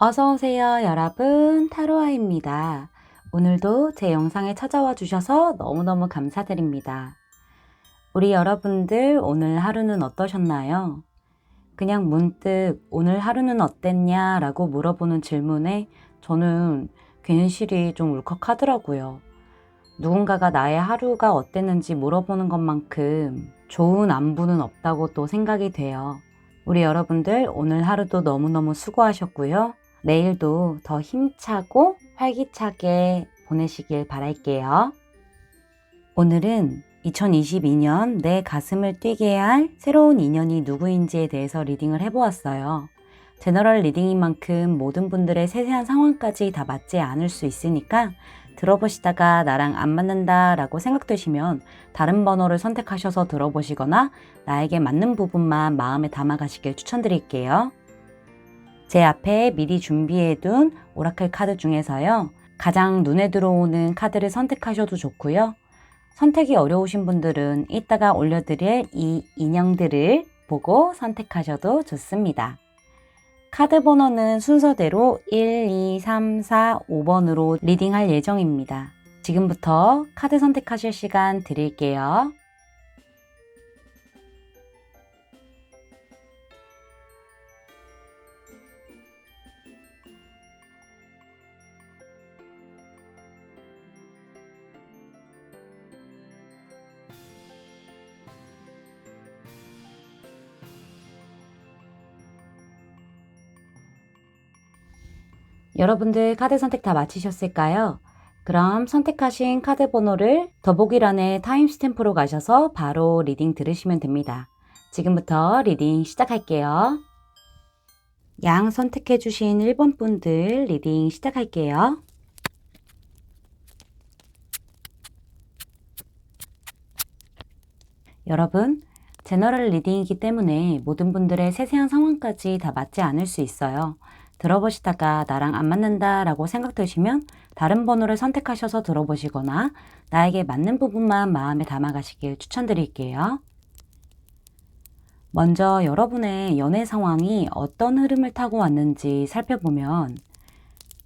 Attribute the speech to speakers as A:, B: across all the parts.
A: 어서오세요, 여러분. 타로아입니다. 오늘도 제 영상에 찾아와 주셔서 너무너무 감사드립니다. 우리 여러분들 오늘 하루는 어떠셨나요? 그냥 문득 오늘 하루는 어땠냐 라고 물어보는 질문에 저는 괜시리 좀 울컥하더라고요. 누군가가 나의 하루가 어땠는지 물어보는 것만큼 좋은 안부는 없다고 또 생각이 돼요. 우리 여러분들 오늘 하루도 너무너무 수고하셨고요. 내일도 더 힘차고 활기차게 보내시길 바랄게요. 오늘은 2022년 내 가슴을 뛰게 할 새로운 인연이 누구인지에 대해서 리딩을 해보았어요. 제너럴 리딩인 만큼 모든 분들의 세세한 상황까지 다 맞지 않을 수 있으니까 들어보시다가 나랑 안 맞는다 라고 생각되시면 다른 번호를 선택하셔서 들어보시거나 나에게 맞는 부분만 마음에 담아가시길 추천드릴게요. 제 앞에 미리 준비해둔 오라클 카드 중에서요. 가장 눈에 들어오는 카드를 선택하셔도 좋고요. 선택이 어려우신 분들은 이따가 올려드릴 이 인형들을 보고 선택하셔도 좋습니다. 카드 번호는 순서대로 1, 2, 3, 4, 5번으로 리딩할 예정입니다. 지금부터 카드 선택하실 시간 드릴게요. 여러분들 카드 선택 다 마치셨을까요? 그럼 선택하신 카드 번호를 더보기란에 타임스탬프로 가셔서 바로 리딩 들으시면 됩니다. 지금부터 리딩 시작할게요. 양 선택해주신 1번 분들 리딩 시작할게요. 여러분, 제너럴 리딩이기 때문에 모든 분들의 세세한 상황까지 다 맞지 않을 수 있어요. 들어보시다가 나랑 안 맞는다 라고 생각되시면 다른 번호를 선택하셔서 들어보시거나 나에게 맞는 부분만 마음에 담아가시길 추천드릴게요. 먼저 여러분의 연애 상황이 어떤 흐름을 타고 왔는지 살펴보면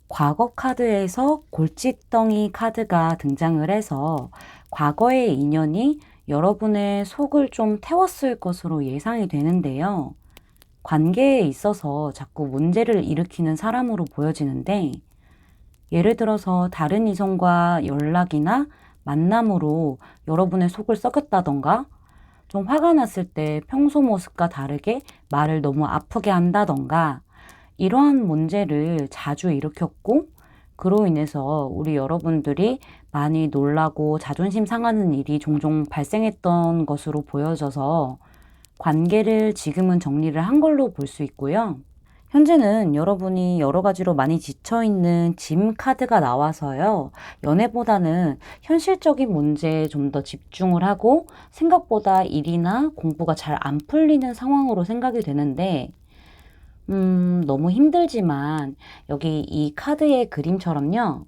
A: 과거 카드에서 골칫덩이 카드가 등장을 해서 과거의 인연이 여러분의 속을 좀 태웠을 것으로 예상이 되는데요. 관계에 있어서 자꾸 문제를 일으키는 사람으로 보여지는데, 예를 들어서 다른 이성과 연락이나 만남으로 여러분의 속을 썩였다던가, 좀 화가 났을 때 평소 모습과 다르게 말을 너무 아프게 한다던가, 이러한 문제를 자주 일으켰고, 그로 인해서 우리 여러분들이 많이 놀라고 자존심 상하는 일이 종종 발생했던 것으로 보여져서 관계를 지금은 정리를 한 걸로 볼 수 있고요. 현재는 여러분이 여러 가지로 많이 지쳐있는 짐 카드가 나와서요. 연애보다는 현실적인 문제에 좀 더 집중을 하고 생각보다 일이나 공부가 잘 안 풀리는 상황으로 생각이 되는데 너무 힘들지만 여기 이 카드의 그림처럼요.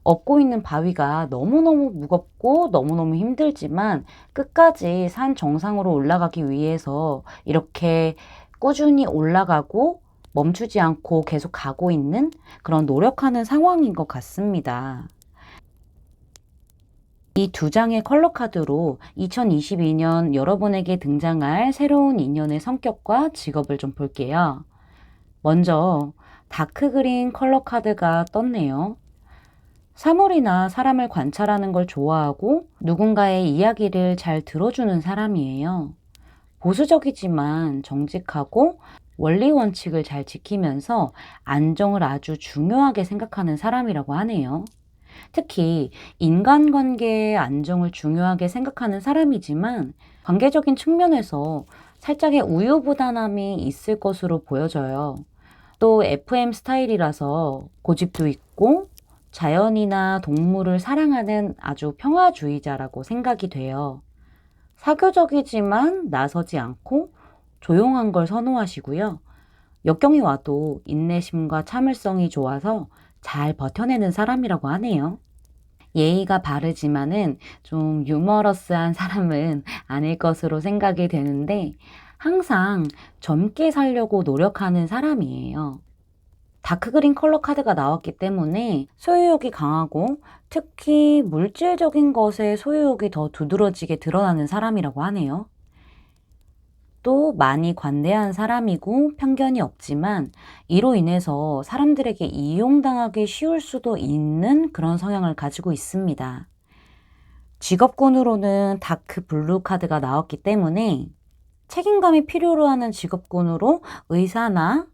A: 업고 있는 바위가 너무너무 무겁고 너무너무 힘들지만 끝까지 산 정상으로 올라가기 위해서 이렇게 꾸준히 올라가고 멈추지 않고 계속 가고 있는 그런 노력하는 상황인 것 같습니다. 이 두 장의 컬러 카드로 2022년 여러분에게 등장할 새로운 인연의 성격과 직업을 좀 볼게요. 먼저 다크 그린 컬러 카드가 떴네요. 사물이나 사람을 관찰하는 걸 좋아하고 누군가의 이야기를 잘 들어주는 사람이에요. 보수적이지만 정직하고 원리 원칙을 잘 지키면서 안정을 아주 중요하게 생각하는 사람이라고 하네요. 특히 인간관계의 안정을 중요하게 생각하는 사람이지만 관계적인 측면에서 살짝의 우유부단함이 있을 것으로 보여져요. 또 FM 스타일이라서 고집도 있고 자연이나 동물을 사랑하는 아주 평화주의자라고 생각이 돼요. 사교적이지만 나서지 않고 조용한 걸 선호하시고요. 역경이 와도 인내심과 참을성이 좋아서 잘 버텨내는 사람이라고 하네요. 예의가 바르지만은 좀 유머러스한 사람은 아닐 것으로 생각이 되는데 항상 젊게 살려고 노력하는 사람이에요. 다크그린 컬러 카드가 나왔기 때문에 소유욕이 강하고 특히 물질적인 것에 소유욕이 더 두드러지게 드러나는 사람이라고 하네요. 또 많이 관대한 사람이고 편견이 없지만 이로 인해서 사람들에게 이용당하기 쉬울 수도 있는 그런 성향을 가지고 있습니다. 직업군으로는 다크 블루 카드가 나왔기 때문에 책임감이 필요로 하는 직업군으로 의사나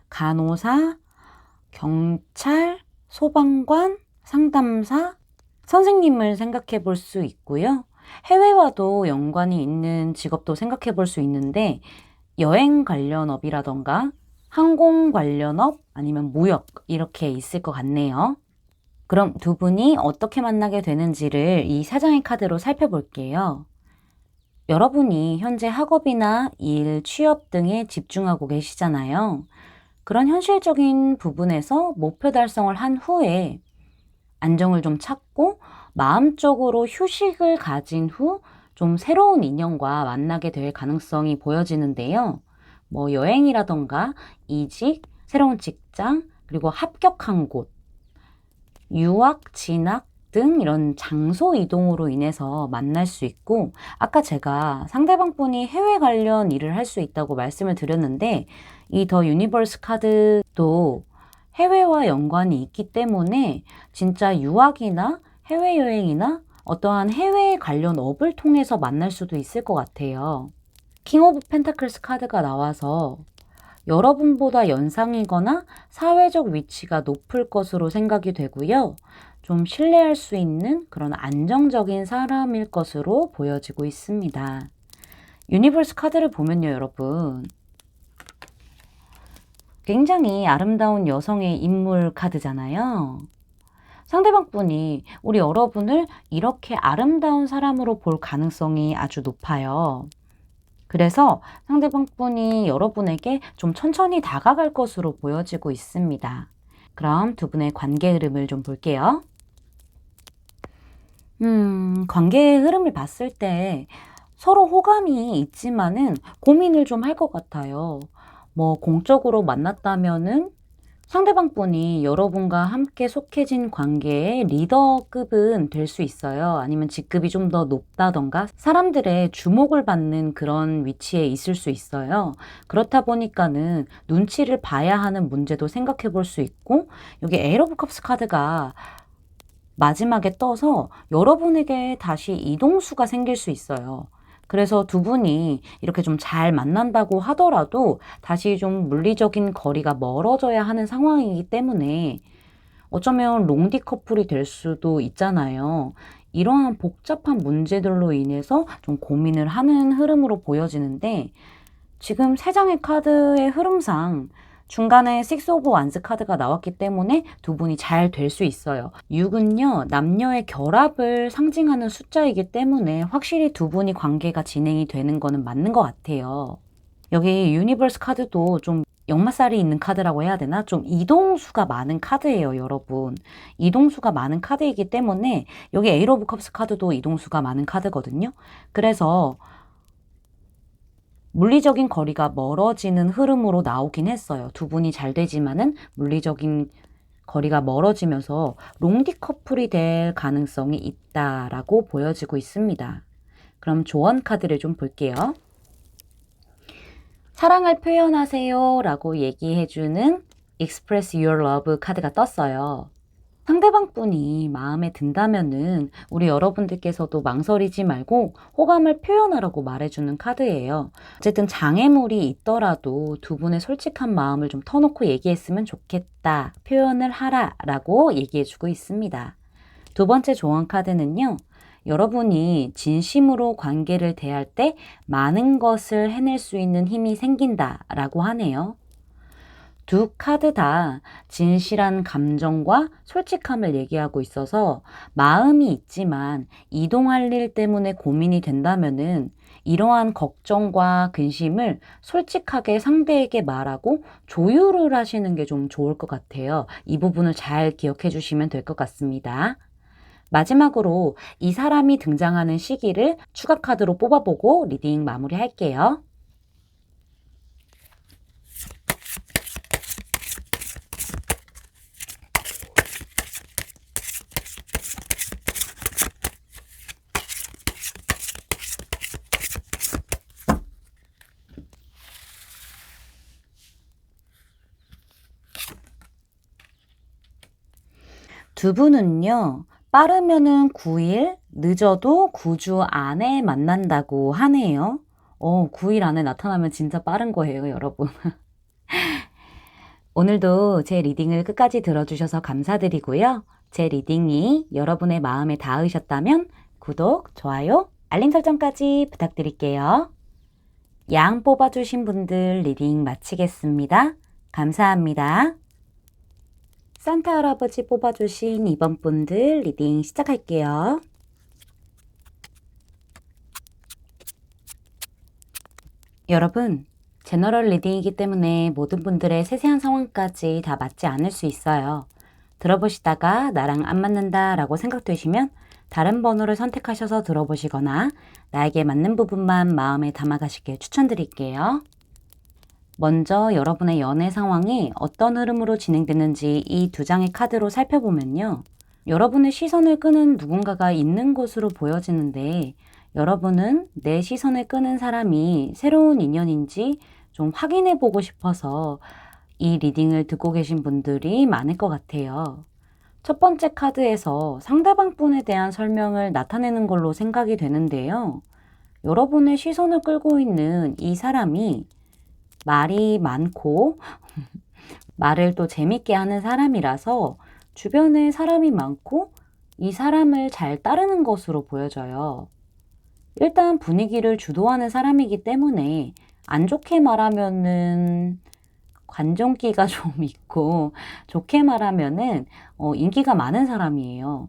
A: 간호사, 경찰, 소방관, 상담사, 선생님을 생각해 볼 수 있고요. 해외와도 연관이 있는 직업도 생각해 볼 수 있는데 여행 관련 업이라던가 항공 관련 업 아니면 무역 이렇게 있을 것 같네요. 그럼 두 분이 어떻게 만나게 되는지를 이 3장의 카드로 살펴볼게요. 여러분이 현재 학업이나 일, 취업 등에 집중하고 계시잖아요. 그런 현실적인 부분에서 목표 달성을 한 후에 안정을 좀 찾고 마음적으로 휴식을 가진 후 좀 새로운 인연과 만나게 될 가능성이 보여지는데요. 뭐 여행이라던가 이직, 새로운 직장, 그리고 합격한 곳, 유학, 진학 등 이런 장소 이동으로 인해서 만날 수 있고 아까 제가 상대방 분이 해외 관련 일을 할 수 있다고 말씀을 드렸는데 이 더 유니버스 카드도 해외와 연관이 있기 때문에 진짜 유학이나 해외여행이나 어떠한 해외 관련 업을 통해서 만날 수도 있을 것 같아요. 킹 오브 펜타클스 카드가 나와서 여러분보다 연상이거나 사회적 위치가 높을 것으로 생각이 되고요. 좀 신뢰할 수 있는 그런 안정적인 사람일 것으로 보여지고 있습니다. 유니버스 카드를 보면요, 여러분. 굉장히 아름다운 여성의 인물 카드잖아요. 상대방 분이 우리 여러분을 이렇게 아름다운 사람으로 볼 가능성이 아주 높아요. 그래서 상대방 분이 여러분에게 좀 천천히 다가갈 것으로 보여지고 있습니다. 그럼 두 분의 관계 흐름을 좀 볼게요. 관계의 흐름을 봤을 때 서로 호감이 있지만은 고민을 좀 할 것 같아요. 뭐 공적으로 만났다면은 상대방 분이 여러분과 함께 속해진 관계의 리더급은 될 수 있어요. 아니면 직급이 좀 더 높다던가 사람들의 주목을 받는 그런 위치에 있을 수 있어요. 그렇다 보니까는 눈치를 봐야 하는 문제도 생각해 볼 수 있고 여기 에이트 오브 컵스 카드가 마지막에 떠서 여러분에게 다시 이동수가 생길 수 있어요. 그래서 두 분이 이렇게 좀 잘 만난다고 하더라도 다시 좀 물리적인 거리가 멀어져야 하는 상황이기 때문에 어쩌면 롱디 커플이 될 수도 있잖아요. 이러한 복잡한 문제들로 인해서 좀 고민을 하는 흐름으로 보여지는데 지금 3장의 카드의 흐름상 중간에 6 오브 완스 카드가 나왔기 때문에 두 분이 잘 될 수 있어요. 6은요, 남녀의 결합을 상징하는 숫자이기 때문에 확실히 두 분이 관계가 진행이 되는 거는 맞는 것 같아요. 여기 유니버스 카드도 좀 역마살이 있는 카드라고 해야 되나? 좀 이동수가 많은 카드예요, 여러분. 이동수가 많은 카드이기 때문에 여기 에이트 오브 컵스 카드도 이동수가 많은 카드거든요. 그래서 물리적인 거리가 멀어지는 흐름으로 나오긴 했어요. 두 분이 잘 되지만은 물리적인 거리가 멀어지면서 롱디 커플이 될 가능성이 있다라고 보여지고 있습니다. 그럼 조언 카드를 좀 볼게요. 사랑을 표현하세요 라고 얘기해주는 Express Your Love 카드가 떴어요. 상대방 분이 마음에 든다면은 우리 여러분들께서도 망설이지 말고 호감을 표현하라고 말해주는 카드예요. 어쨌든 장애물이 있더라도 두 분의 솔직한 마음을 좀 터놓고 얘기했으면 좋겠다. 표현을 하라 라고 얘기해주고 있습니다. 두 번째 조언 카드는요. 여러분이 진심으로 관계를 대할 때 많은 것을 해낼 수 있는 힘이 생긴다 라고 하네요. 두 카드 다 진실한 감정과 솔직함을 얘기하고 있어서 마음이 있지만 이동할 일 때문에 고민이 된다면은 이러한 걱정과 근심을 솔직하게 상대에게 말하고 조율을 하시는 게 좀 좋을 것 같아요. 이 부분을 잘 기억해 주시면 될 것 같습니다. 마지막으로 이 사람이 등장하는 시기를 추가 카드로 뽑아보고 리딩 마무리할게요. 두 분은요, 빠르면은 9일, 늦어도 9주 안에 만난다고 하네요. 9일 안에 나타나면 진짜 빠른 거예요, 여러분. 오늘도 제 리딩을 끝까지 들어주셔서 감사드리고요. 제 리딩이 여러분의 마음에 닿으셨다면 구독, 좋아요, 알림 설정까지 부탁드릴게요. 양 뽑아주신 분들 리딩 마치겠습니다. 감사합니다. 산타 할아버지 뽑아주신 이번 분들 리딩 시작할게요. 여러분, 제너럴 리딩이기 때문에 모든 분들의 세세한 상황까지 다 맞지 않을 수 있어요. 들어보시다가 나랑 안 맞는다 라고 생각되시면 다른 번호를 선택하셔서 들어보시거나 나에게 맞는 부분만 마음에 담아가시길 추천드릴게요. 먼저 여러분의 연애 상황이 어떤 흐름으로 진행되는지 이 두 장의 카드로 살펴보면요. 여러분의 시선을 끄는 누군가가 있는 것으로 보여지는데 여러분은 내 시선을 끄는 사람이 새로운 인연인지 좀 확인해 보고 싶어서 이 리딩을 듣고 계신 분들이 많을 것 같아요. 첫 번째 카드에서 상대방 분에 대한 설명을 나타내는 걸로 생각이 되는데요. 여러분의 시선을 끌고 있는 이 사람이 말이 많고 말을 또 재밌게 하는 사람이라서 주변에 사람이 많고 이 사람을 잘 따르는 것으로 보여져요. 일단 분위기를 주도하는 사람이기 때문에 안 좋게 말하면은 관종기가 좀 있고 좋게 말하면은 인기가 많은 사람이에요.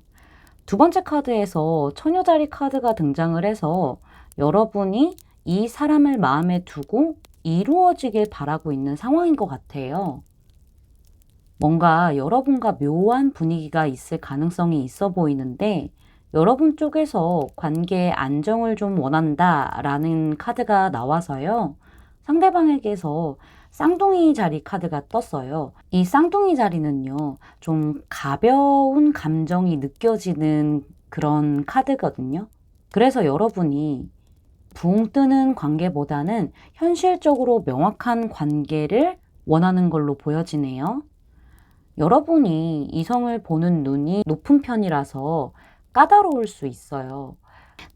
A: 두 번째 카드에서 처녀자리 카드가 등장을 해서 여러분이 이 사람을 마음에 두고 이루어지길 바라고 있는 상황인 것 같아요. 뭔가 여러분과 묘한 분위기가 있을 가능성이 있어 보이는데 여러분 쪽에서 관계의 안정을 좀 원한다라는 카드가 나와서요. 상대방에게서 쌍둥이 자리 카드가 떴어요. 이 쌍둥이 자리는요, 좀 가벼운 감정이 느껴지는 그런 카드거든요. 그래서 여러분이 붕 뜨는 관계보다는 현실적으로 명확한 관계를 원하는 걸로 보여지네요. 여러분이 이성을 보는 눈이 높은 편이라서 까다로울 수 있어요.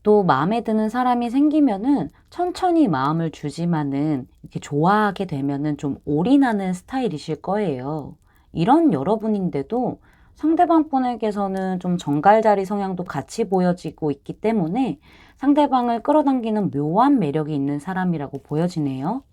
A: 또 마음에 드는 사람이 생기면은 천천히 마음을 주지만은 이렇게 좋아하게 되면은 좀 올인하는 스타일이실 거예요. 이런 여러분인데도 상대방 분에게서는 좀 정갈자리 성향도 같이 보여지고 있기 때문에 상대방을 끌어당기는 묘한 매력이 있는 사람이라고 보여지네요.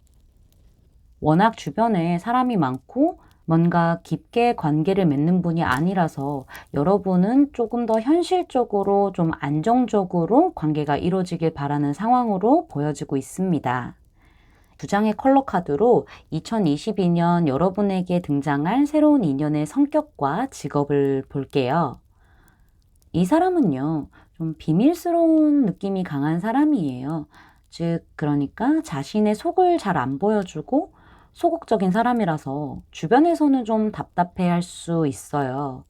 A: 워낙 주변에 사람이 많고 뭔가 깊게 관계를 맺는 분이 아니라서 여러분은 조금 더 현실적으로 좀 안정적으로 관계가 이루어지길 바라는 상황으로 보여지고 있습니다. 두 장의 컬러 카드로 2022년 여러분에게 등장할 새로운 인연의 성격과 직업을 볼게요. 이 사람은요, 좀 비밀스러운 느낌이 강한 사람이에요. 즉, 그러니까 자신의 속을 잘 안 보여주고 소극적인 사람이라서 주변에서는 좀 답답해 할 수 있어요.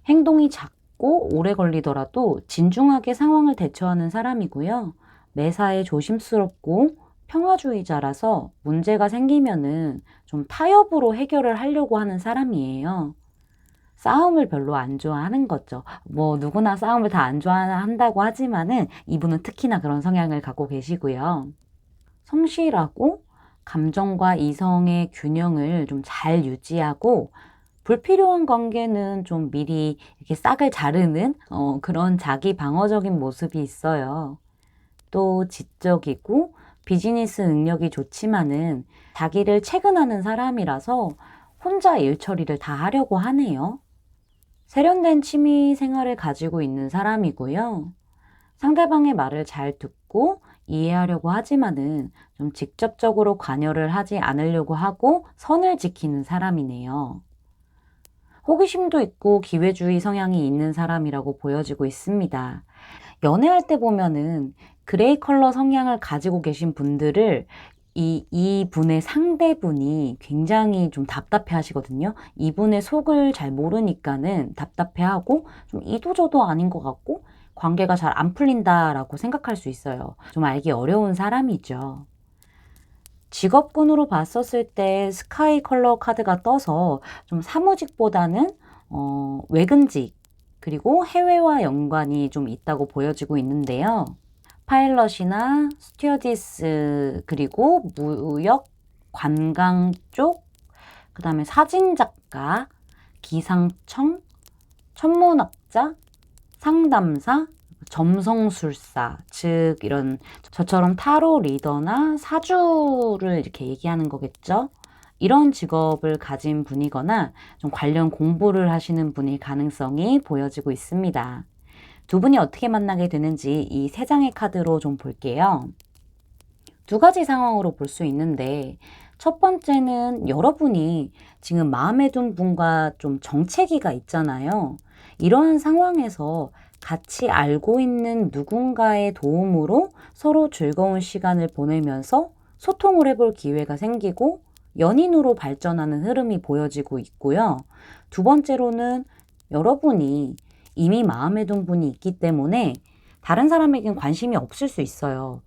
A: 행동이 작고 오래 걸리더라도 진중하게 상황을 대처하는 사람이고요. 매사에 조심스럽고 평화주의자라서 문제가 생기면은 좀 타협으로 해결을 하려고 하는 사람이에요. 싸움을 별로 안 좋아하는 거죠. 뭐 누구나 싸움을 다 안 좋아한다고 하지만은 이분은 특히나 그런 성향을 갖고 계시고요. 성실하고 감정과 이성의 균형을 좀 잘 유지하고 불필요한 관계는 좀 미리 이렇게 싹을 자르는 그런 자기 방어적인 모습이 있어요. 또 지적이고 비즈니스 능력이 좋지만은 자기를 채근하는 사람이라서 혼자 일 처리를 다 하려고 하네요. 세련된 취미 생활을 가지고 있는 사람이고요. 상대방의 말을 잘 듣고 이해하려고 하지만은 좀 직접적으로 관여를 하지 않으려고 하고 선을 지키는 사람이네요. 호기심도 있고 기회주의 성향이 있는 사람이라고 보여지고 있습니다. 연애할 때 보면은 그레이 컬러 성향을 가지고 계신 분들을 이 분의 상대분이 굉장히 좀 답답해 하시거든요. 이분의 속을 잘 모르니까는 답답해 하고 좀 이도저도 아닌 것 같고 관계가 잘 안 풀린다라고 생각할 수 있어요. 좀 알기 어려운 사람이죠. 직업군으로 봤었을 때 스카이 컬러 카드가 떠서 좀 사무직보다는 외근직, 그리고 해외와 연관이 좀 있다고 보여지고 있는데요. 파일럿이나 스튜어디스, 그리고 무역, 관광 쪽, 그 다음에 사진작가, 기상청, 천문학자, 상담사, 점성술사, 즉 이런 저처럼 타로 리더나 사주를 이렇게 얘기하는 거겠죠. 이런 직업을 가진 분이거나 좀 관련 공부를 하시는 분일 가능성이 보여지고 있습니다. 두 분이 어떻게 만나게 되는지 이 세 장의 카드로 좀 볼게요. 두 가지 상황으로 볼 수 있는데, 첫 번째는 여러분이 지금 마음에 든 분과 좀 정체기가 있잖아요. 이런 상황에서 같이 알고 있는 누군가의 도움으로 서로 즐거운 시간을 보내면서 소통을 해볼 기회가 생기고 연인으로 발전하는 흐름이 보여지고 있고요. 두 번째로는 여러분이 이미 마음에 든 분이 있기 때문에 다른 사람에겐 관심이 없을 수 있어요.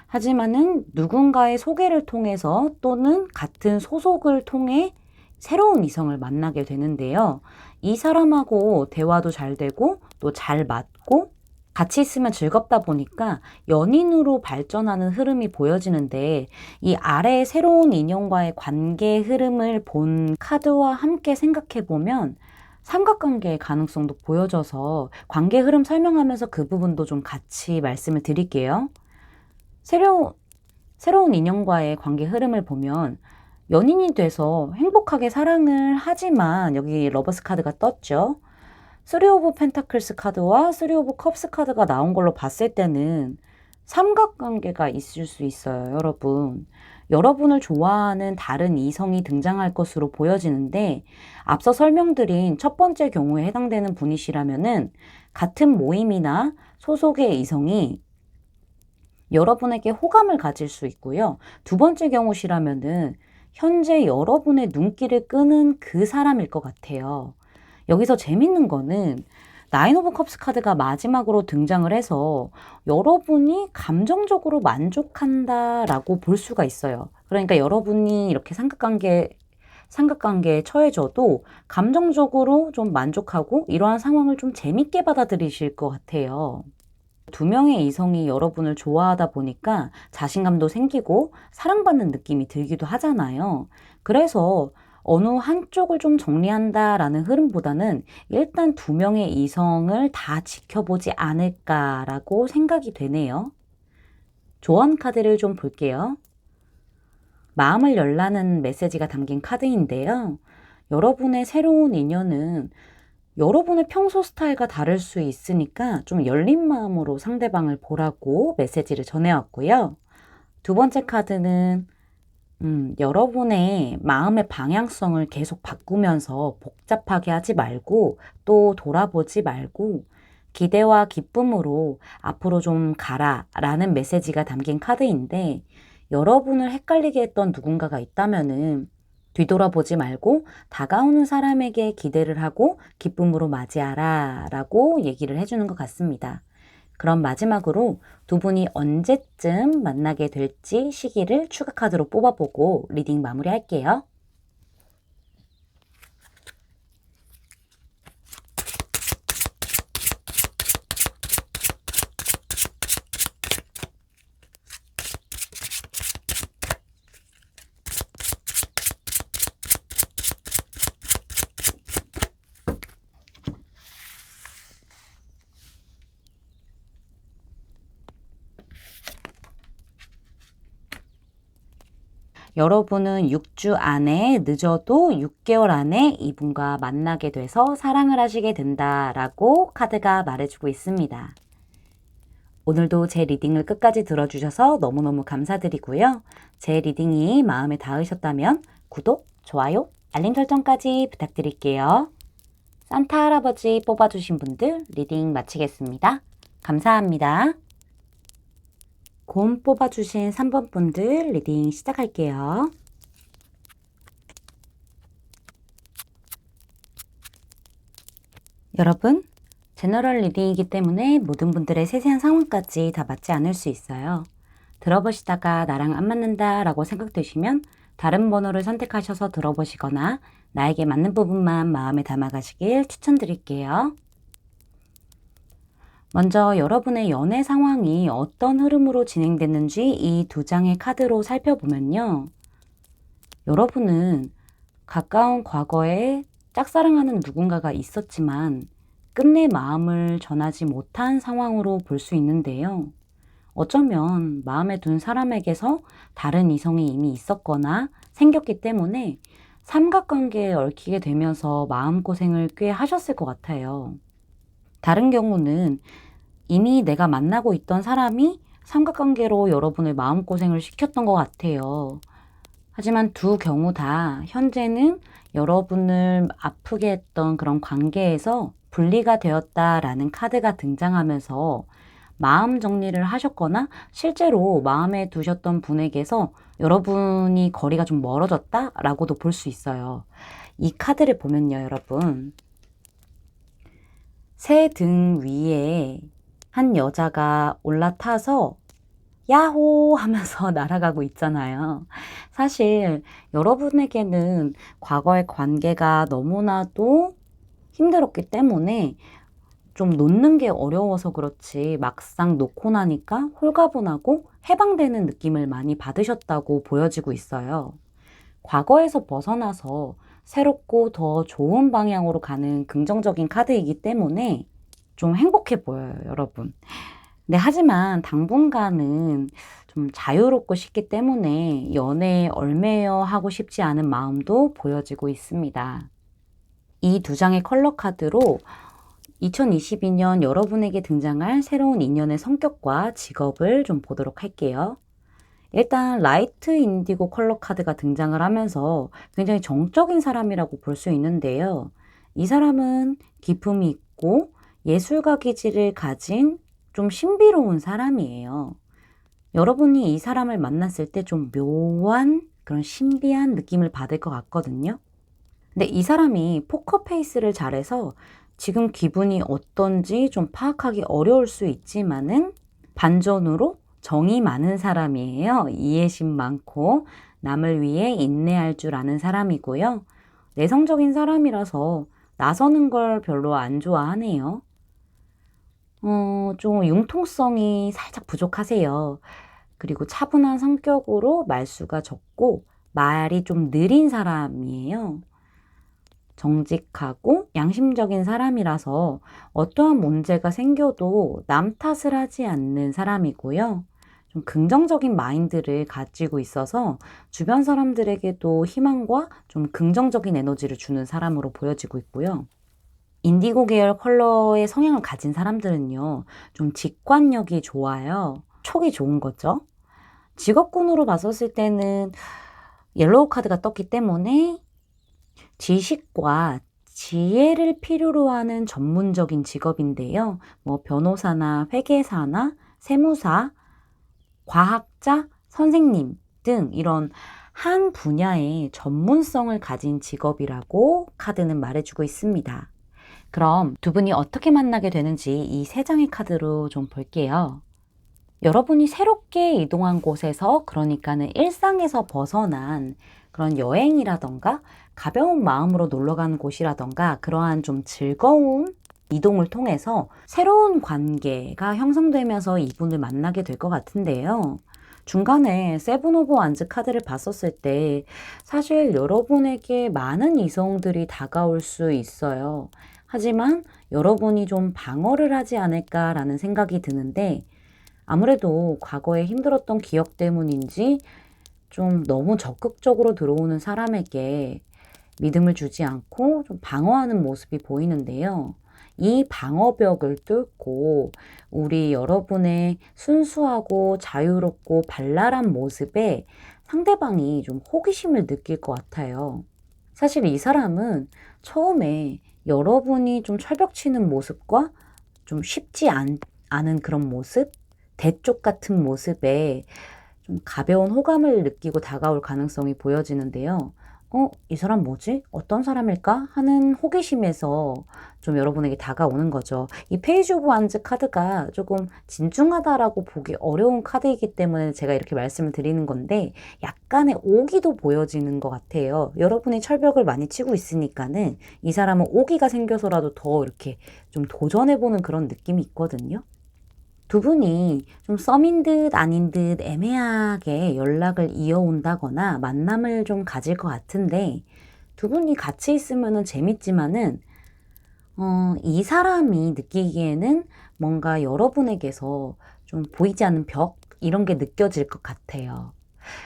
A: 하지만은 누군가의 소개를 통해서 또는 같은 소속을 통해 새로운 이성을 만나게 되는데요. 이 사람하고 대화도 잘 되고 또 잘 맞고 같이 있으면 즐겁다 보니까 연인으로 발전하는 흐름이 보여지는데, 이 아래의 새로운 인연과의 관계 흐름을 본 카드와 함께 생각해 보면 삼각관계의 가능성도 보여져서 관계 흐름 설명하면서 그 부분도 좀 같이 말씀을 드릴게요. 새로운 인연과의 관계 흐름을 보면 연인이 돼서 행복하게 사랑을 하지만, 여기 러버스 카드가 떴죠. 3 오브 펜타클스 카드와 3 오브 컵스 카드가 나온 걸로 봤을 때는 삼각관계가 있을 수 있어요, 여러분. 여러분을 좋아하는 다른 이성이 등장할 것으로 보여지는데, 앞서 설명드린 첫 번째 경우에 해당되는 분이시라면은 같은 모임이나 소속의 이성이 여러분에게 호감을 가질 수 있고요. 두 번째 경우시라면은 현재 여러분의 눈길을 끄는 그 사람일 것 같아요. 여기서 재밌는 거는 나인 오브 컵스 카드가 마지막으로 등장을 해서 여러분이 감정적으로 만족한다라고 볼 수가 있어요. 그러니까 여러분이 이렇게 삼각관계에 처해져도 감정적으로 좀 만족하고 이러한 상황을 좀 재밌게 받아들이실 것 같아요. 두 명의 이성이 여러분을 좋아하다 보니까 자신감도 생기고 사랑받는 느낌이 들기도 하잖아요. 그래서 어느 한쪽을 좀 정리한다라는 흐름보다는 일단 두 명의 이성을 다 지켜보지 않을까라고 생각이 되네요. 조언 카드를 좀 볼게요. 마음을 열라는 메시지가 담긴 카드인데요. 여러분의 새로운 인연은 여러분의 평소 스타일과 다를 수 있으니까 좀 열린 마음으로 상대방을 보라고 메시지를 전해왔고요. 두 번째 카드는 여러분의 마음의 방향성을 계속 바꾸면서 복잡하게 하지 말고 또 돌아보지 말고 기대와 기쁨으로 앞으로 좀 가라 라는 메시지가 담긴 카드인데, 여러분을 헷갈리게 했던 누군가가 있다면은 뒤돌아보지 말고 다가오는 사람에게 기대를 하고 기쁨으로 맞이하라 라고 얘기를 해주는 것 같습니다. 그럼 마지막으로 두 분이 언제쯤 만나게 될지 시기를 추가 카드로 뽑아보고 리딩 마무리할게요. 여러분은 6주 안에, 늦어도 6개월 안에 이분과 만나게 돼서 사랑을 하시게 된다라고 카드가 말해주고 있습니다. 오늘도 제 리딩을 끝까지 들어주셔서 너무너무 감사드리고요. 제 리딩이 마음에 닿으셨다면 구독, 좋아요, 알림 설정까지 부탁드릴게요. 산타 할아버지 뽑아주신 분들 리딩 마치겠습니다. 감사합니다. 곰 뽑아주신 3번 분들 리딩 시작할게요. 여러분, 제너럴 리딩이기 때문에 모든 분들의 세세한 상황까지 다 맞지 않을 수 있어요. 들어보시다가 나랑 안 맞는다 라고 생각되시면 다른 번호를 선택하셔서 들어보시거나 나에게 맞는 부분만 마음에 담아가시길 추천드릴게요. 먼저 여러분의 연애 상황이 어떤 흐름으로 진행됐는지 이 두 장의 카드로 살펴보면요. 여러분은 가까운 과거에 짝사랑하는 누군가가 있었지만 끝내 마음을 전하지 못한 상황으로 볼 수 있는데요. 어쩌면 마음에 둔 사람에게서 다른 이성이 이미 있었거나 생겼기 때문에 삼각관계에 얽히게 되면서 마음고생을 꽤 하셨을 것 같아요. 다른 경우는 이미 내가 만나고 있던 사람이 삼각관계로 여러분을 마음고생을 시켰던 것 같아요. 하지만 두 경우 다 현재는 여러분을 아프게 했던 그런 관계에서 분리가 되었다라는 카드가 등장하면서 마음 정리를 하셨거나 실제로 마음에 두셨던 분에게서 여러분이 거리가 좀 멀어졌다라고도 볼 수 있어요. 이 카드를 보면요, 여러분. 새 등 위에 한 여자가 올라타서 야호 하면서 날아가고 있잖아요. 사실 여러분에게는 과거의 관계가 너무나도 힘들었기 때문에 좀 놓는 게 어려워서 그렇지 막상 놓고 나니까 홀가분하고 해방되는 느낌을 많이 받으셨다고 보여지고 있어요. 과거에서 벗어나서 새롭고 더 좋은 방향으로 가는 긍정적인 카드이기 때문에 좀 행복해 보여요, 여러분. 네, 하지만 당분간은 좀 자유롭고 싶기 때문에 연애에 얽매여 하고 싶지 않은 마음도 보여지고 있습니다. 이 두 장의 컬러 카드로 2022년 여러분에게 등장할 새로운 인연의 성격과 직업을 좀 보도록 할게요. 일단 라이트 인디고 컬러 카드가 등장을 하면서 굉장히 정적인 사람이라고 볼 수 있는데요. 이 사람은 기품이 있고 예술가 기질을 가진 좀 신비로운 사람이에요. 여러분이 이 사람을 만났을 때 좀 묘한 그런 신비한 느낌을 받을 것 같거든요. 근데 이 사람이 포커페이스를 잘해서 지금 기분이 어떤지 좀 파악하기 어려울 수 있지만은 반전으로 정이 많은 사람이에요. 이해심 많고 남을 위해 인내할 줄 아는 사람이고요. 내성적인 사람이라서 나서는 걸 별로 안 좋아하네요. 좀 융통성이 살짝 부족하세요. 그리고 차분한 성격으로 말수가 적고 말이 좀 느린 사람이에요. 정직하고 양심적인 사람이라서 어떠한 문제가 생겨도 남 탓을 하지 않는 사람이고요. 좀 긍정적인 마인드를 가지고 있어서 주변 사람들에게도 희망과 좀 긍정적인 에너지를 주는 사람으로 보여지고 있고요. 인디고 계열 컬러의 성향을 가진 사람들은요, 좀 직관력이 좋아요. 촉이 좋은 거죠. 직업군으로 봤었을 때는 옐로우 카드가 떴기 때문에 지식과 지혜를 필요로 하는 전문적인 직업인데요. 뭐 변호사나 회계사나 세무사, 과학자, 선생님 등 이런 한 분야의 전문성을 가진 직업이라고 카드는 말해주고 있습니다. 그럼 두 분이 어떻게 만나게 되는지 이 세 장의 카드로 좀 볼게요. 여러분이 새롭게 이동한 곳에서, 그러니까는 일상에서 벗어난 그런 여행이라던가 가벼운 마음으로 놀러 가는 곳이라던가 그러한 좀 즐거운 이동을 통해서 새로운 관계가 형성되면서 이분을 만나게 될 것 같은데요. 중간에 세븐 오브 완즈 카드를 봤었을 때 사실 여러분에게 많은 이성들이 다가올 수 있어요. 하지만 여러분이 좀 방어를 하지 않을까라는 생각이 드는데, 아무래도 과거에 힘들었던 기억 때문인지 좀 너무 적극적으로 들어오는 사람에게 믿음을 주지 않고 좀 방어하는 모습이 보이는데요. 이 방어벽을 뚫고 우리 여러분의 순수하고 자유롭고 발랄한 모습에 상대방이 좀 호기심을 느낄 것 같아요. 사실 이 사람은 처음에 여러분이 좀 철벽치는 모습과 좀 쉽지 않은 그런 모습, 대쪽 같은 모습에 좀 가벼운 호감을 느끼고 다가올 가능성이 보여지는데요. 이 사람 뭐지? 어떤 사람일까? 하는 호기심에서 좀 여러분에게 다가오는 거죠. 이 페이지 오브 완즈 카드가 조금 진중하다라고 보기 어려운 카드이기 때문에 제가 이렇게 말씀을 드리는 건데 약간의 오기도 보여지는 것 같아요. 여러분이 철벽을 많이 치고 있으니까는 이 사람은 오기가 생겨서라도 더 이렇게 좀 도전해보는 그런 느낌이 있거든요. 두 분이 좀 썸인 듯 아닌 듯 애매하게 연락을 이어온다거나 만남을 좀 가질 것 같은데 두 분이 같이 있으면 재밌지만은 이 사람이 느끼기에는 뭔가 여러분에게서 좀 보이지 않는 벽 이런 게 느껴질 것 같아요.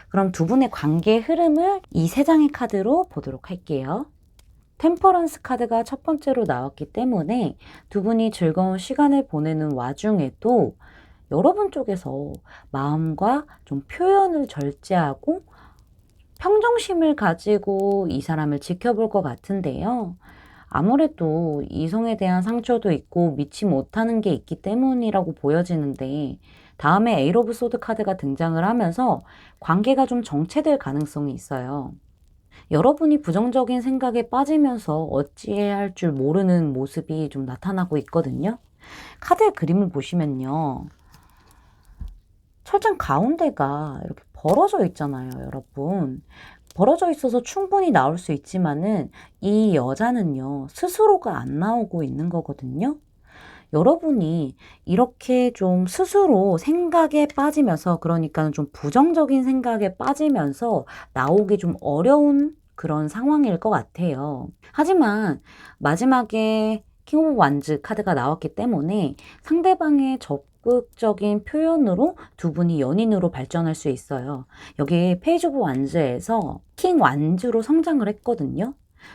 A: 그럼 두 분의 관계의 흐름을 이 세 장의 카드로 보도록 할게요. 템퍼런스 카드가 첫 번째로 나왔기 때문에 두 분이 즐거운 시간을 보내는 와중에도 여러분 쪽에서 마음과 좀 표현을 절제하고 평정심을 가지고 이 사람을 지켜볼 것 같은데요. 아무래도 이성에 대한 상처도 있고 믿지 못하는 게 있기 때문이라고 보여지는데 다음에 에이트 오브 소드 카드가 등장을 하면서 관계가 좀 정체될 가능성이 있어요. 여러분이 부정적인 생각에 빠지면서 어찌해야 할 줄 모르는 모습이 좀 나타나고 있거든요. 카드의 그림을 보시면요. 철장 가운데가 이렇게 벌어져 있잖아요, 여러분. 벌어져 있어서 충분히 나올 수 있지만은 이 여자는요, 스스로가 안 나오고 있는 거거든요. 여러분이 이렇게 좀 스스로 생각에 빠지면서, 그러니까 좀 부정적인 생각에 빠지면서 나오기 좀 어려운 그런 상황일 것 같아요. 하지만 마지막에 킹 오브 완즈 카드가 나왔기 때문에 상대방의 적극적인 표현으로 두 분이 연인으로 발전할 수 있어요. 여기 페이지 오브 완즈에서 킹 완즈로 성장을 했거든요.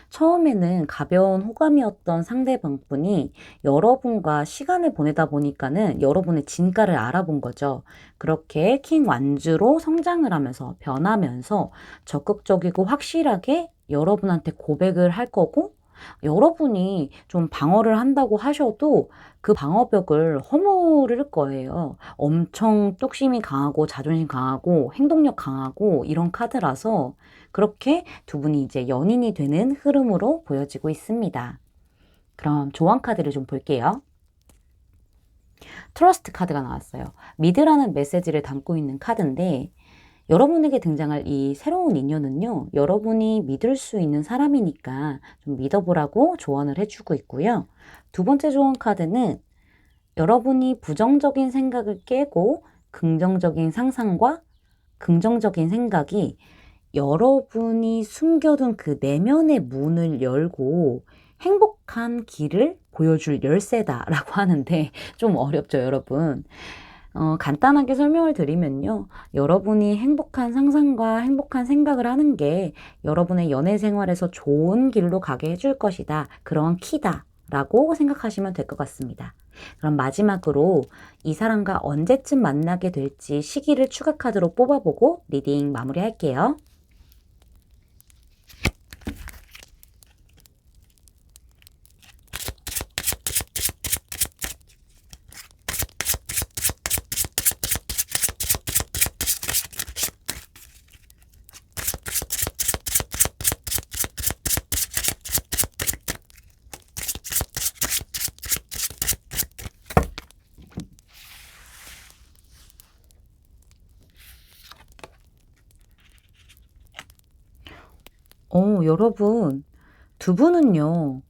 A: 처음에는 가벼운 호감이었던 상대방분이 여러분과 시간을 보내다 보니까는 여러분의 진가를 알아본 거죠. 그렇게 킹 완주로 성장을 하면서 변하면서 적극적이고 확실하게 여러분한테 고백을 할 거고 여러분이 좀 방어를 한다고 하셔도 그 방어벽을 허무를 거예요. 엄청 뚝심이 강하고 자존심 강하고 행동력 강하고 이런 카드라서 그렇게 두 분이 이제 연인이 되는 흐름으로 보여지고 있습니다. 그럼 조언 카드를 좀 볼게요. 트러스트 카드가 나왔어요. 믿으라는 메시지를 담고 있는 카드인데 여러분에게 등장할 이 새로운 인연은요. 여러분이 믿을 수 있는 사람이니까 좀 믿어보라고 조언을 해주고 있고요. 두 번째 조언 카드는 여러분이 부정적인 생각을 깨고 긍정적인 상상과 긍정적인 생각이 여러분이 숨겨둔 그 내면의 문을 열고 행복한 길을 보여줄 열쇠다라고 하는데 좀 어렵죠, 여러분. 간단하게 설명을 드리면요. 여러분이 행복한 상상과 행복한 생각을 하는 게 여러분의 연애 생활에서 좋은 길로 가게 해줄 것이다. 그런 키다. 라고 생각하시면 될 것 같습니다. 그럼 마지막으로 이 사람과 언제쯤 만나게 될지 시기를 추가 카드로 뽑아보고 리딩 마무리할게요. 여러분, 두 분은요,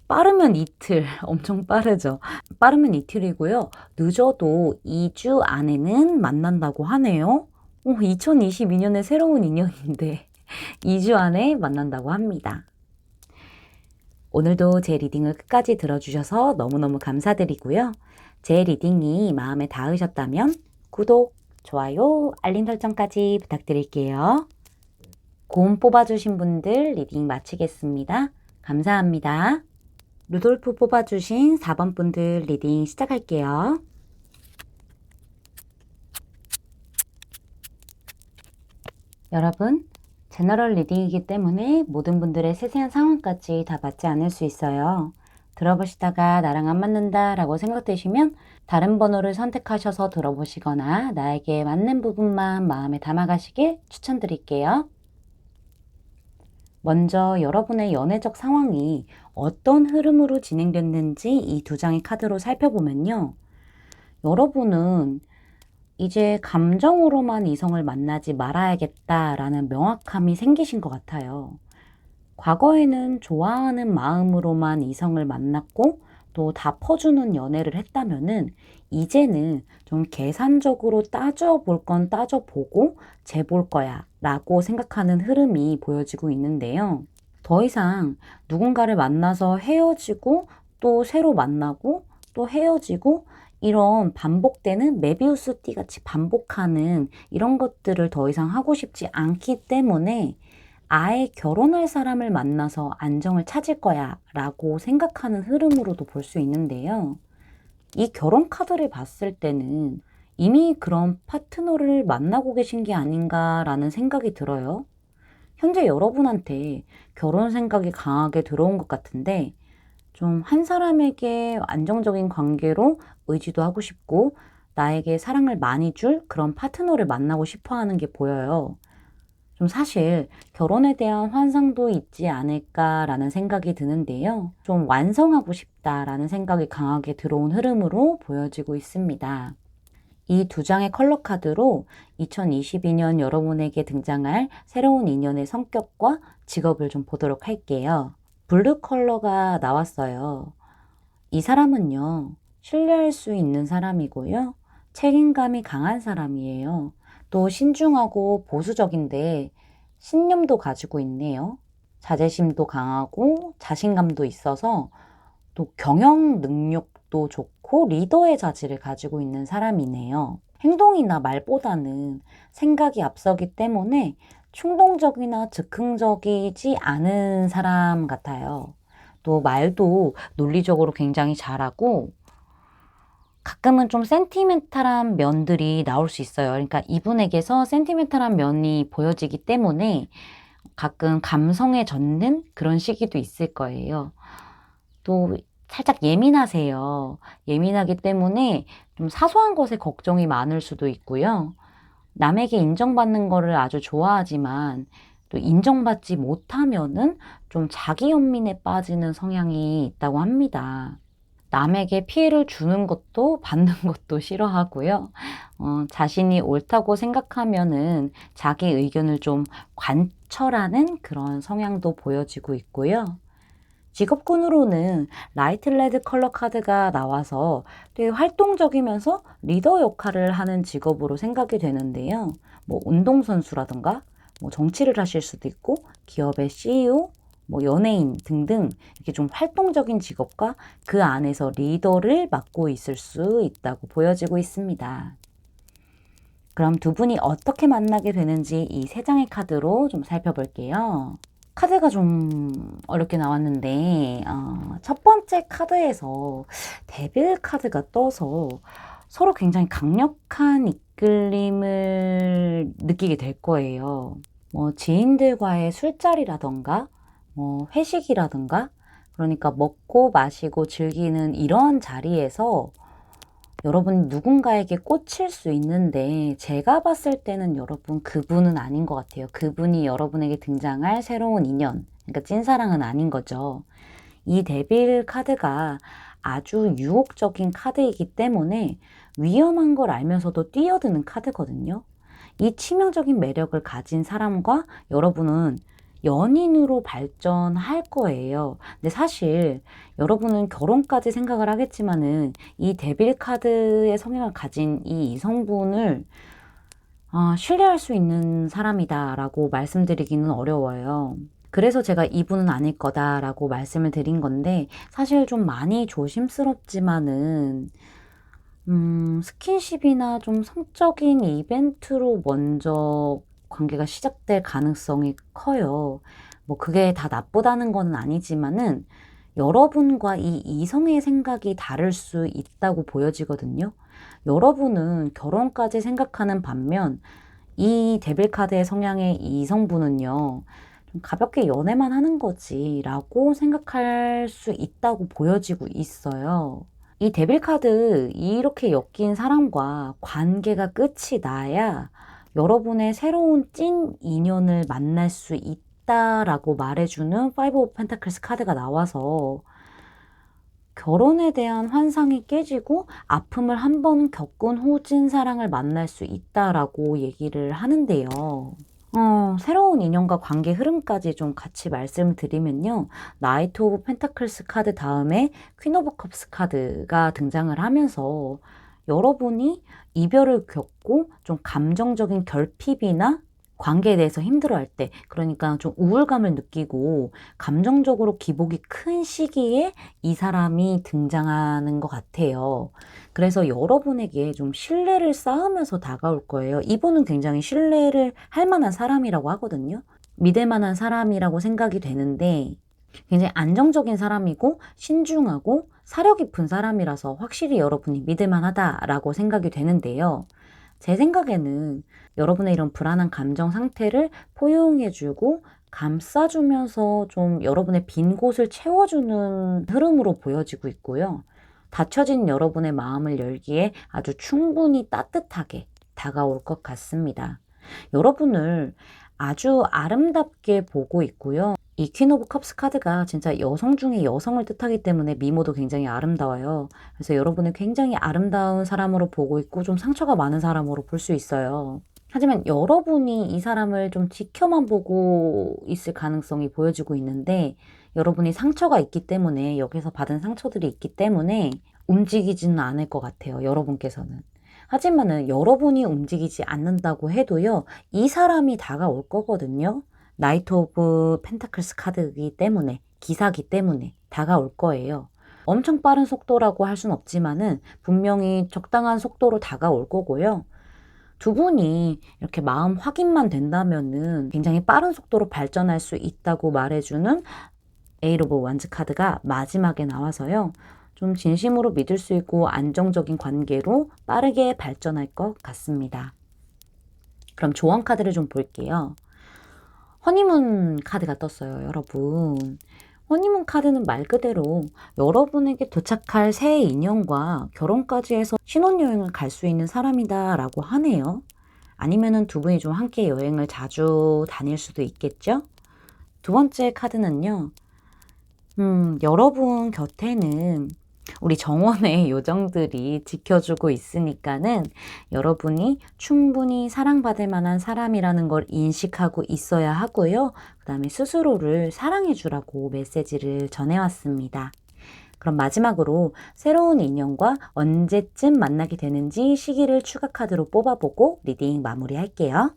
A: 빠르면 이틀, 엄청 빠르죠. 빠르면 이틀이고요. 늦어도 2주 안에는 만난다고 하네요. 2022년에 새로운 인연인데 2주 안에 만난다고 합니다. 오늘도 제 리딩을 끝까지 들어주셔서 너무너무 감사드리고요. 제 리딩이 마음에 닿으셨다면 구독, 좋아요, 알림 설정까지 부탁드릴게요. 곰 뽑아주신 분들 리딩 마치겠습니다. 감사합니다. 루돌프 뽑아주신 4번 분들 리딩 시작할게요. 여러분, 제너럴 리딩이기 때문에 모든 분들의 세세한 상황까지 다 맞지 않을 수 있어요. 들어보시다가 나랑 안 맞는다 라고 생각되시면 다른 번호를 선택하셔서 들어보시거나 나에게 맞는 부분만 마음에 담아가시길 추천드릴게요. 먼저 여러분의 연애적 상황이 어떤 흐름으로 진행됐는지 이 두 장의 카드로 살펴보면요. 여러분은 이제 감정으로만 이성을 만나지 말아야겠다라는 명확함이 생기신 것 같아요. 과거에는 좋아하는 마음으로만 이성을 만났고 또 다 퍼주는 연애를 했다면은 이제는 좀 계산적으로 따져볼 건 따져보고 재볼 거야 라고 생각하는 흐름이 보여지고 있는데요. 더 이상 누군가를 만나서 헤어지고 또 새로 만나고 또 헤어지고 이런 반복되는 메비우스 띠 같이 반복하는 이런 것들을 더 이상 하고 싶지 않기 때문에 아예 결혼할 사람을 만나서 안정을 찾을 거야 라고 생각하는 흐름으로도 볼 수 있는데요. 이 결혼 카드를 봤을 때는 이미 그런 파트너를 만나고 계신 게 아닌가라는 생각이 들어요. 현재 여러분한테 결혼 생각이 강하게 들어온 것 같은데 좀 한 사람에게 안정적인 관계로 의지도 하고 싶고 나에게 사랑을 많이 줄 그런 파트너를 만나고 싶어 하는 게 보여요. 좀 사실 결혼에 대한 환상도 있지 않을까라는 생각이 드는데요. 좀 완성하고 싶다라는 생각이 강하게 들어온 흐름으로 보여지고 있습니다. 이 두 장의 컬러 카드로 2022년 여러분에게 등장할 새로운 인연의 성격과 직업을 좀 보도록 할게요. 블루 컬러가 나왔어요. 이 사람은요, 신뢰할 수 있는 사람이고요. 책임감이 강한 사람이에요. 또 신중하고 보수적인데 신념도 가지고 있네요. 자제심도 강하고 자신감도 있어서 또 경영 능력도 좋고 리더의 자질을 가지고 있는 사람이네요. 행동이나 말보다는 생각이 앞서기 때문에 충동적이나 즉흥적이지 않은 사람 같아요. 또 말도 논리적으로 굉장히 잘하고 가끔은 좀 센티멘탈한 면들이 나올 수 있어요. 그러니까 이분에게서 센티멘탈한 면이 보여지기 때문에 가끔 감성에 젖는 그런 시기도 있을 거예요. 또 살짝 예민하세요. 예민하기 때문에 좀 사소한 것에 걱정이 많을 수도 있고요. 남에게 인정받는 거를 아주 좋아하지만 또 인정받지 못하면은 좀 자기 연민에 빠지는 성향이 있다고 합니다. 남에게 피해를 주는 것도 받는 것도 싫어하고요. 자신이 옳다고 생각하면은 자기 의견을 좀 관철하는 그런 성향도 보여지고 있고요. 직업군으로는 라이트 레드 컬러 카드가 나와서 되게 활동적이면서 리더 역할을 하는 직업으로 생각이 되는데요. 뭐 운동선수라든가 뭐 정치를 하실 수도 있고 기업의 CEO, 뭐 연예인 등등 이렇게 좀 활동적인 직업과 그 안에서 리더를 맡고 있을 수 있다고 보여지고 있습니다. 그럼 두 분이 어떻게 만나게 되는지 이 세 장의 카드로 좀 살펴볼게요. 카드가 좀 어렵게 나왔는데 첫 번째 카드에서 데빌 카드가 떠서 서로 굉장히 강력한 이끌림을 느끼게 될 거예요. 뭐 지인들과의 술자리라던가 뭐 회식이라던가 그러니까 먹고 마시고 즐기는 이런 자리에서 여러분 누군가에게 꽂힐 수 있는데 제가 봤을 때는 여러분 그분은 아닌 것 같아요. 그분이 여러분에게 등장할 새로운 인연, 그러니까 찐사랑은 아닌 거죠. 이 데빌 카드가 아주 유혹적인 카드이기 때문에 위험한 걸 알면서도 뛰어드는 카드거든요. 이 치명적인 매력을 가진 사람과 여러분은 연인으로 발전할 거예요. 근데 사실 여러분은 결혼까지 생각을 하겠지만은 이 데빌 카드의 성향을 가진 이 이성분을 신뢰할 수 있는 사람이다라고 말씀드리기는 어려워요. 그래서 제가 이분은 아닐 거다라고 말씀을 드린 건데 사실 좀 많이 조심스럽지만은 스킨십이나 좀 성적인 이벤트로 먼저 관계가 시작될 가능성이 커요. 뭐 그게 다 나쁘다는 건 아니지만은 여러분과 이 이성의 생각이 다를 수 있다고 보여지거든요. 여러분은 결혼까지 생각하는 반면 이 데빌 카드의 성향의 이 이성분은요. 좀 가볍게 연애만 하는 거지라고 생각할 수 있다고 보여지고 있어요. 이 데빌 카드 이렇게 엮인 사람과 관계가 끝이 나야 여러분의 새로운 찐 인연을 만날 수 있다라고 말해주는 파이브 오브 펜타클스 카드가 나와서 결혼에 대한 환상이 깨지고 아픔을 한 번 겪은 후 찐사랑을 만날 수 있다라고 얘기를 하는데요. 새로운 인연과 관계 흐름까지 좀 같이 말씀드리면요. 나이트 오브 펜타클스 카드 다음에 퀸 오브 컵스 카드가 등장을 하면서 여러분이 이별을 겪고 좀 감정적인 결핍이나 관계에 대해서 힘들어할 때, 그러니까 좀 우울감을 느끼고 감정적으로 기복이 큰 시기에 이 사람이 등장하는 것 같아요. 그래서 여러분에게 좀 신뢰를 쌓으면서 다가올 거예요. 이분은 굉장히 신뢰를 할 만한 사람이라고 하거든요. 믿을 만한 사람이라고 생각이 되는데 굉장히 안정적인 사람이고 신중하고 사려 깊은 사람이라서 확실히 여러분이 믿을 만하다라고 생각이 되는데요. 제 생각에는 여러분의 이런 불안한 감정 상태를 포용해주고 감싸주면서 좀 여러분의 빈 곳을 채워주는 흐름으로 보여지고 있고요. 닫혀진 여러분의 마음을 열기에 아주 충분히 따뜻하게 다가올 것 같습니다. 여러분을 아주 아름답게 보고 있고요. 이 퀸 오브 컵스 카드가 진짜 여성 중에 여성을 뜻하기 때문에 미모도 굉장히 아름다워요. 그래서 여러분을 굉장히 아름다운 사람으로 보고 있고 좀 상처가 많은 사람으로 볼 수 있어요. 하지만 여러분이 이 사람을 좀 지켜만 보고 있을 가능성이 보여지고 있는데 여러분이 상처가 있기 때문에 여기서 받은 상처들이 있기 때문에 움직이지는 않을 것 같아요. 여러분께서는. 하지만은 여러분이 움직이지 않는다고 해도요. 이 사람이 다가올 거거든요. 나이트 오브 펜타클스 카드이기 때문에 기사기 때문에 다가올 거예요. 엄청 빠른 속도라고 할 순 없지만은 분명히 적당한 속도로 다가올 거고요. 두 분이 이렇게 마음 확인만 된다면은 굉장히 빠른 속도로 발전할 수 있다고 말해주는 에잇 오브 완즈 카드가 마지막에 나와서요. 좀 진심으로 믿을 수 있고 안정적인 관계로 빠르게 발전할 것 같습니다. 그럼 조언 카드를 좀 볼게요. 허니문 카드가 떴어요, 여러분. 허니문 카드는 말 그대로 여러분에게 도착할 새 인연과 결혼까지 해서 신혼여행을 갈 수 있는 사람이다 라고 하네요. 아니면은 두 분이 좀 함께 여행을 자주 다닐 수도 있겠죠? 두 번째 카드는요. 여러분 곁에는 우리 정원의 요정들이 지켜주고 있으니까는 여러분이 충분히 사랑받을 만한 사람이라는 걸 인식하고 있어야 하고요. 그 다음에 스스로를 사랑해 주라고 메시지를 전해왔습니다. 그럼 마지막으로 새로운 인연과 언제쯤 만나게 되는지 시기를 추가 카드로 뽑아보고 리딩 마무리할게요.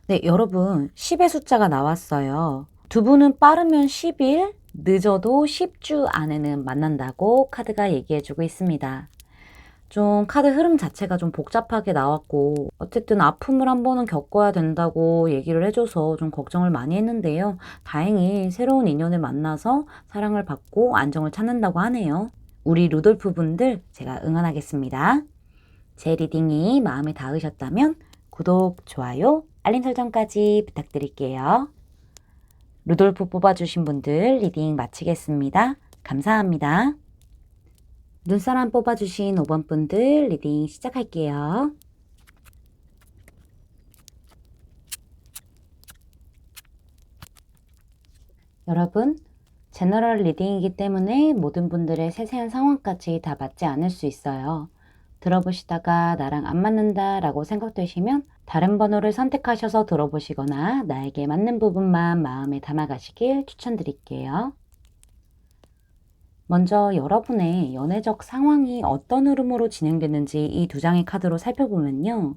A: 네, 여러분 10의 숫자가 나왔어요. 두 분은 빠르면 10일, 늦어도 10주 안에는 만난다고 카드가 얘기해주고 있습니다. 좀 카드 흐름 자체가 좀 복잡하게 나왔고 어쨌든 아픔을 한 번은 겪어야 된다고 얘기를 해줘서 좀 걱정을 많이 했는데요. 다행히 새로운 인연을 만나서 사랑을 받고 안정을 찾는다고 하네요. 우리 루돌프 분들 제가 응원하겠습니다. 제 리딩이 마음에 닿으셨다면 구독, 좋아요, 알림 설정까지 부탁드릴게요. 루돌프 뽑아주신 분들 리딩 마치겠습니다. 감사합니다. 눈사람 뽑아주신 5번 분들 리딩 시작할게요. 여러분, 제너럴 리딩이기 때문에 모든 분들의 세세한 상황까지 다 맞지 않을 수 있어요. 들어보시다가 나랑 안 맞는다 라고 생각되시면 다른 번호를 선택하셔서 들어보시거나 나에게 맞는 부분만 마음에 담아가시길 추천드릴게요. 먼저 여러분의 연애적 상황이 어떤 흐름으로 진행되는지 이 두 장의 카드로 살펴보면요.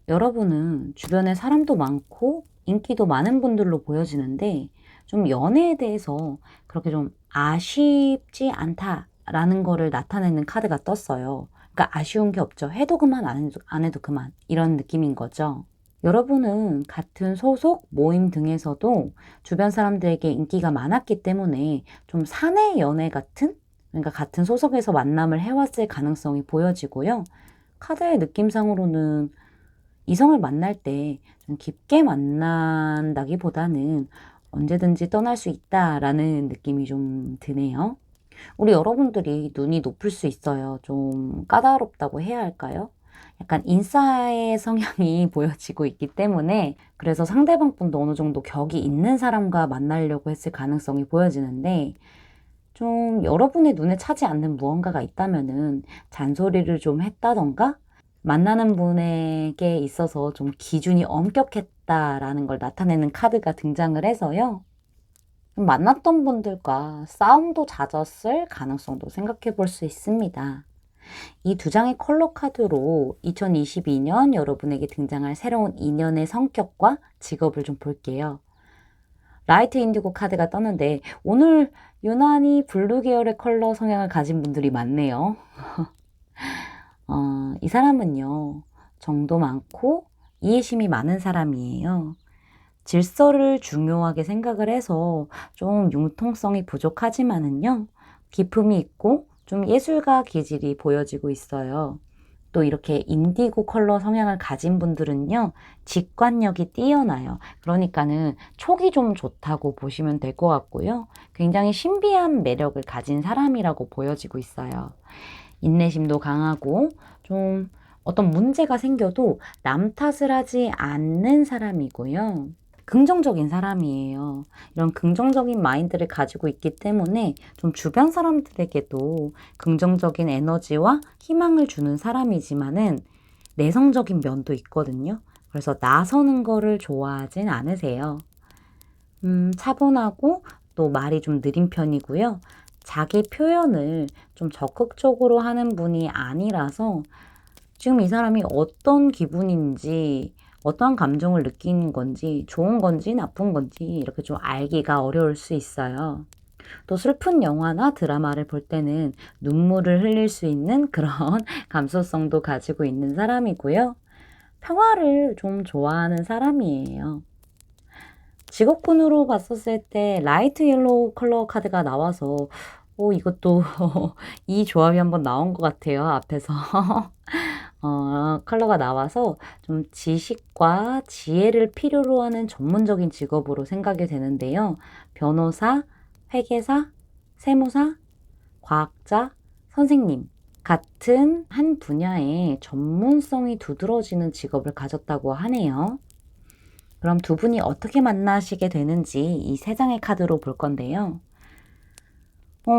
A: 여러분은 주변에 사람도 많고 인기도 많은 분들로 보여지는데 좀 연애에 대해서 그렇게 좀 아쉽지 않다라는 거를 나타내는 카드가 떴어요. 그러니까 아쉬운 게 없죠. 해도 그만 안 해도 그만 이런 느낌인 거죠. 여러분은 같은 소속, 모임 등에서도 주변 사람들에게 인기가 많았기 때문에 좀 사내 연애 같은 그러니까 같은 소속에서 만남을 해왔을 가능성이 보여지고요. 카드의 느낌상으로는 이성을 만날 때 좀 깊게 만난다기보다는 언제든지 떠날 수 있다라는 느낌이 좀 드네요. 우리 여러분들이 눈이 높을 수 있어요. 좀 까다롭다고 해야 할까요? 약간 인싸의 성향이 보여지고 있기 때문에 그래서 상대방 분도 어느 정도 격이 있는 사람과 만나려고 했을 가능성이 보여지는데 좀 여러분의 눈에 차지 않는 무언가가 있다면은 잔소리를 좀 했다던가 만나는 분에게 있어서 좀 기준이 엄격했다라는 걸 나타내는 카드가 등장을 해서요. 만났던 분들과 싸움도 잦았을 가능성도 생각해 볼 수 있습니다. 이 두 장의 컬러 카드로 2022년 여러분에게 등장할 새로운 인연의 성격과 직업을 좀 볼게요. 라이트 인디고 카드가 떴는데 오늘 유난히 블루 계열의 컬러 성향을 가진 분들이 많네요. 이 사람은요, 정도 많고 이해심이 많은 사람이에요. 질서를 중요하게 생각을 해서 좀 융통성이 부족하지만은요, 기품이 있고 좀 예술가 기질이 보여지고 있어요. 또 이렇게 인디고 컬러 성향을 가진 분들은요, 직관력이 뛰어나요. 그러니까는 촉이 좀 좋다고 보시면 될 것 같고요. 굉장히 신비한 매력을 가진 사람이라고 보여지고 있어요. 인내심도 강하고 좀 어떤 문제가 생겨도 남 탓을 하지 않는 사람이고요. 긍정적인 사람이에요. 이런 긍정적인 마인드를 가지고 있기 때문에 좀 주변 사람들에게도 긍정적인 에너지와 희망을 주는 사람이지만은 내성적인 면도 있거든요. 그래서 나서는 거를 좋아하진 않으세요. 차분하고 또 말이 좀 느린 편이고요. 자기 표현을 좀 적극적으로 하는 분이 아니라서 지금 이 사람이 어떤 기분인지, 어떠한 감정을 느끼는 건지, 좋은 건지, 나쁜 건지 이렇게 좀 알기가 어려울 수 있어요. 또 슬픈 영화나 드라마를 볼 때는 눈물을 흘릴 수 있는 그런 감수성도 가지고 있는 사람이고요. 평화를 좀 좋아하는 사람이에요. 직업군으로 봤었을 때 라이트 옐로우 컬러 카드가 나와서 이것도 이 조합이 한번 나온 것 같아요. 앞에서. 컬러가 나와서 좀 지식과 지혜를 필요로 하는 전문적인 직업으로 생각이 되는데요. 변호사, 회계사, 세무사, 과학자, 선생님 같은 한 분야에 전문성이 두드러지는 직업을 가졌다고 하네요. 그럼 두 분이 어떻게 만나시게 되는지 이 세 장의 카드로 볼 건데요. 포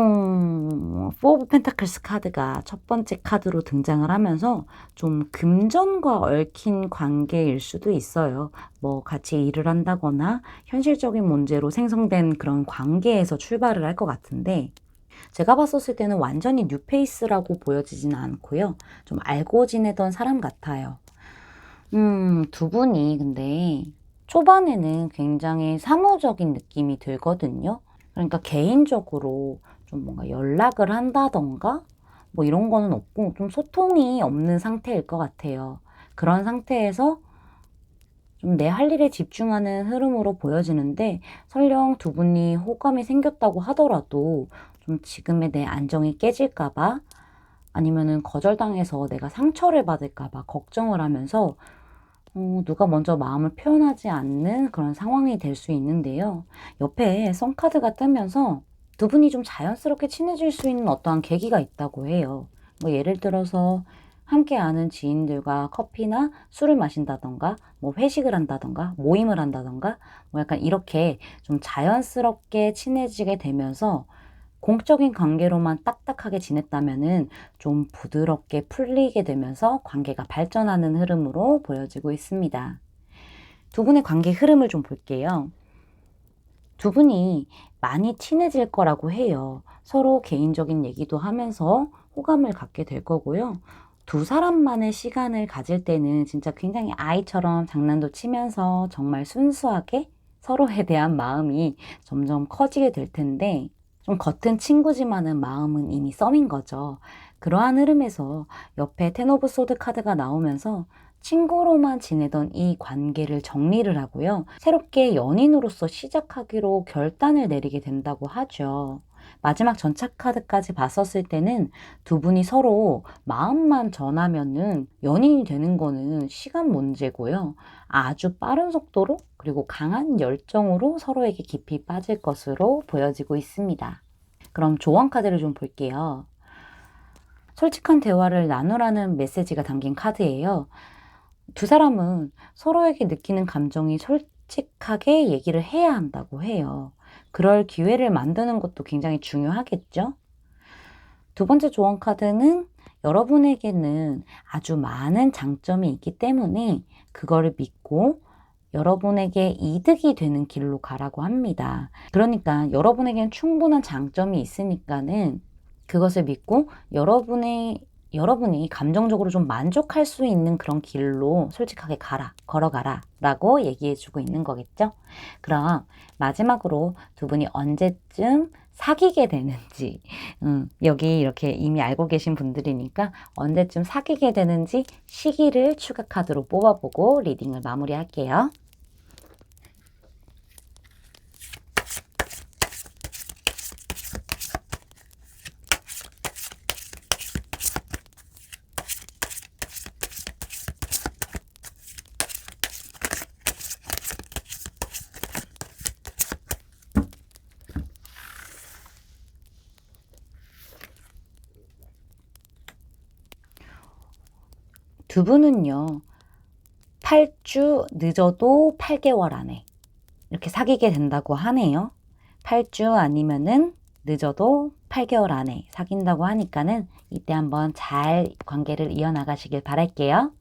A: 오브 펜타클스 카드가 첫 번째 카드로 등장을 하면서 좀 금전과 얽힌 관계일 수도 있어요. 뭐 같이 일을 한다거나 현실적인 문제로 생성된 그런 관계에서 출발을 할 것 같은데 제가 봤었을 때는 완전히 뉴페이스라고 보여지지는 않고요. 좀 알고 지내던 사람 같아요. 두 분이 근데 초반에는 굉장히 사무적인 느낌이 들거든요. 그러니까 개인적으로 좀 뭔가 연락을 한다던가 뭐 이런 거는 없고 좀 소통이 없는 상태일 것 같아요. 그런 상태에서 좀 내 할 일에 집중하는 흐름으로 보여지는데 설령 두 분이 호감이 생겼다고 하더라도 좀 지금의 내 안정이 깨질까 봐 아니면은 거절당해서 내가 상처를 받을까 봐 걱정을 하면서 누가 먼저 마음을 표현하지 않는 그런 상황이 될 수 있는데요. 옆에 선카드가 뜨면서 두 분이 좀 자연스럽게 친해질 수 있는 어떠한 계기가 있다고 해요. 뭐 예를 들어서 함께 아는 지인들과 커피나 술을 마신다던가, 뭐 회식을 한다던가, 모임을 한다던가, 뭐 약간 이렇게 좀 자연스럽게 친해지게 되면서 공적인 관계로만 딱딱하게 지냈다면은 좀 부드럽게 풀리게 되면서 관계가 발전하는 흐름으로 보여지고 있습니다. 두 분의 관계 흐름을 좀 볼게요. 두 분이 많이 친해질 거라고 해요. 서로 개인적인 얘기도 하면서 호감을 갖게 될 거고요. 두 사람만의 시간을 가질 때는 진짜 굉장히 아이처럼 장난도 치면서 정말 순수하게 서로에 대한 마음이 점점 커지게 될 텐데 좀 겉은 친구지만은 마음은 이미 썸인 거죠. 그러한 흐름에서 옆에 텐 오브 소드 카드가 나오면서 친구로만 지내던 이 관계를 정리를 하고요. 새롭게 연인으로서 시작하기로 결단을 내리게 된다고 하죠. 마지막 전착 카드까지 봤었을 때는 두 분이 서로 마음만 전하면은 연인이 되는 거는 시간 문제고요. 아주 빠른 속도로 그리고 강한 열정으로 서로에게 깊이 빠질 것으로 보여지고 있습니다. 그럼 조언 카드를 좀 볼게요. 솔직한 대화를 나누라는 메시지가 담긴 카드예요. 두 사람은 서로에게 느끼는 감정이 솔직하게 얘기를 해야 한다고 해요. 그럴 기회를 만드는 것도 굉장히 중요하겠죠? 두 번째 조언 카드는 여러분에게는 아주 많은 장점이 있기 때문에 그거를 믿고 여러분에게 이득이 되는 길로 가라고 합니다. 그러니까 여러분에게는 충분한 장점이 있으니까는 그것을 믿고 여러분이 감정적으로 좀 만족할 수 있는 그런 길로 솔직하게 걸어가라 라고 얘기해주고 있는 거겠죠. 그럼 마지막으로 두 분이 언제쯤 사귀게 되는지, 여기 이렇게 이미 알고 계신 분들이니까 언제쯤 사귀게 되는지 시기를 추가 카드로 뽑아보고 리딩을 마무리할게요. 두 분은요, 8주 늦어도 8개월 안에 이렇게 사귀게 된다고 하네요. 8주 아니면은 늦어도 8개월 안에 사귄다고 하니까는 이때 한번 잘 관계를 이어나가시길 바랄게요.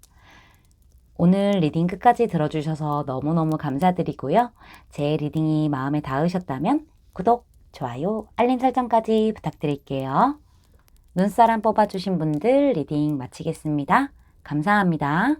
A: 오늘 리딩 끝까지 들어주셔서 너무너무 감사드리고요. 제 리딩이 마음에 닿으셨다면 구독, 좋아요, 알림 설정까지 부탁드릴게요. 눈사람 뽑아주신 분들 리딩 마치겠습니다. 감사합니다.